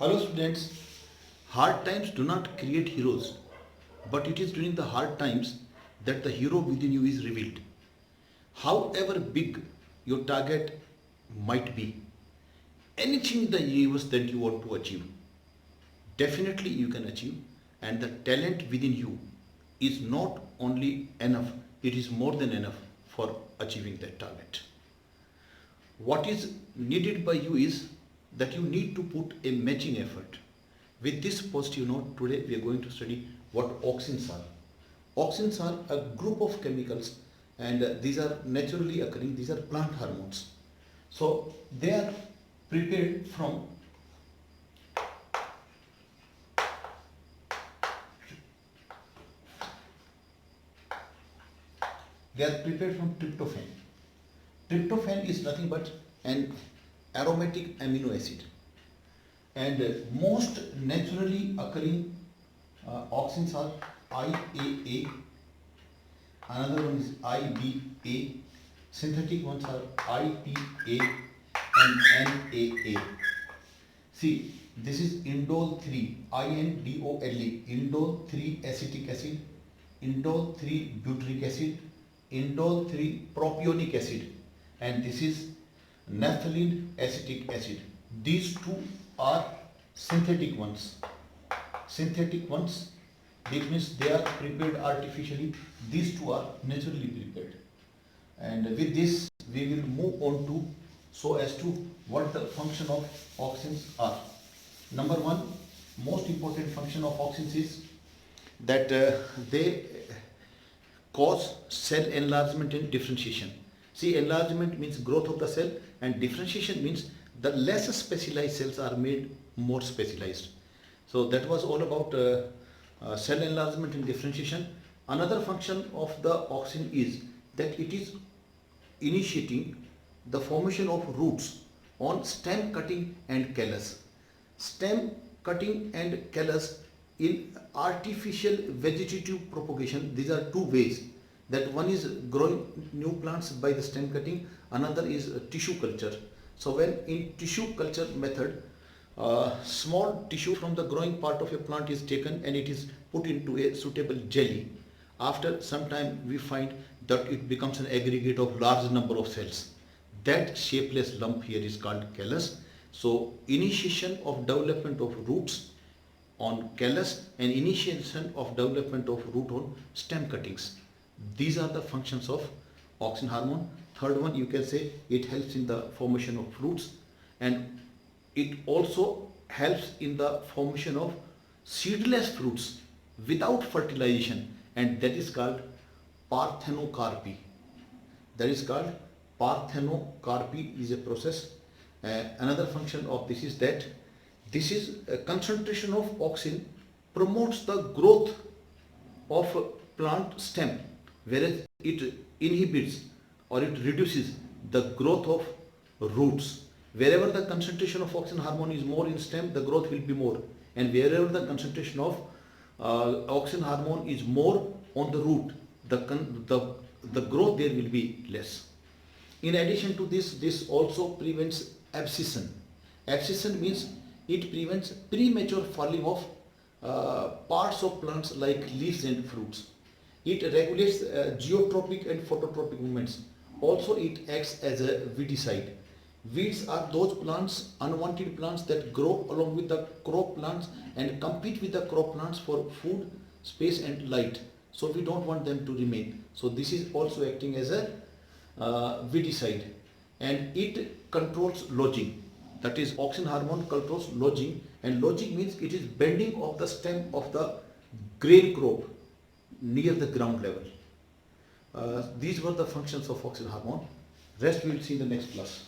Hello students, hard times do not create heroes, but it is during the hard times that the hero within you is revealed. However big your target might be, anything in the universe that you want to achieve, definitely you can achieve, and the talent within you is not only enough, it is more than enough for achieving that target. What is needed by you is that you need to put a matching effort. With this positive note, today we are going to study what auxins are. Auxins are a group of chemicals, and these are naturally occurring, these are plant hormones. So they are prepared from tryptophan. Tryptophan is nothing but an aromatic amino acid, and most naturally occurring auxins are IAA, another one is IBA, synthetic ones are IPA and NAA. See, this is indole 3, INDOLE, indole 3 acetic acid, indole 3 butyric acid, indole 3 propionic acid, and this is naphthalene acetic acid. These two are synthetic ones. Synthetic ones, that means they are prepared artificially. These two are naturally prepared. And with this, we will move on to so as to what the function of auxins are. Number one, most important function of auxins is that they cause cell enlargement and differentiation. See, enlargement means growth of the cell, and differentiation means the less specialized cells are made more specialized. So that was all about cell enlargement and differentiation. Another function of the auxin is that it is initiating the formation of roots on stem cutting and callus. Stem cutting and callus in artificial vegetative propagation, these are two ways. That one is growing new plants by the stem cutting, another is tissue culture. So when in tissue culture method, small tissue from the growing part of a plant is taken and it is put into a suitable jelly. After some time we find that it becomes an aggregate of large number of cells. That shapeless lump here is called callus. So initiation of development of roots on callus and initiation of development of root on stem cuttings. These are the functions of auxin hormone. Third one, you can say it helps in the formation of fruits, and it also helps in the formation of seedless fruits without fertilization, and that is called parthenocarpy. That is called parthenocarpy is a process. Another function of this is that this is a concentration of auxin promotes the growth of plant stem, whereas it inhibits or it reduces the growth of roots. Wherever the concentration of auxin hormone is more in stem, the growth will be more, and wherever the concentration of auxin hormone is more on the root, the growth there will be less. In addition to this, this also prevents abscission. Abscission means it prevents premature falling of parts of plants like leaves and fruits. It regulates geotropic and phototropic movements. Also, it acts as a weedicide. Weeds are those plants, unwanted plants that grow along with the crop plants and compete with the crop plants for food, space and light. So we don't want them to remain. So this is also acting as a weedicide, and it controls lodging. That is, auxin hormone controls lodging, and lodging means it is bending of the stem of the grain crop near the ground level. These were the functions of auxin hormone. Rest we will see in the next class.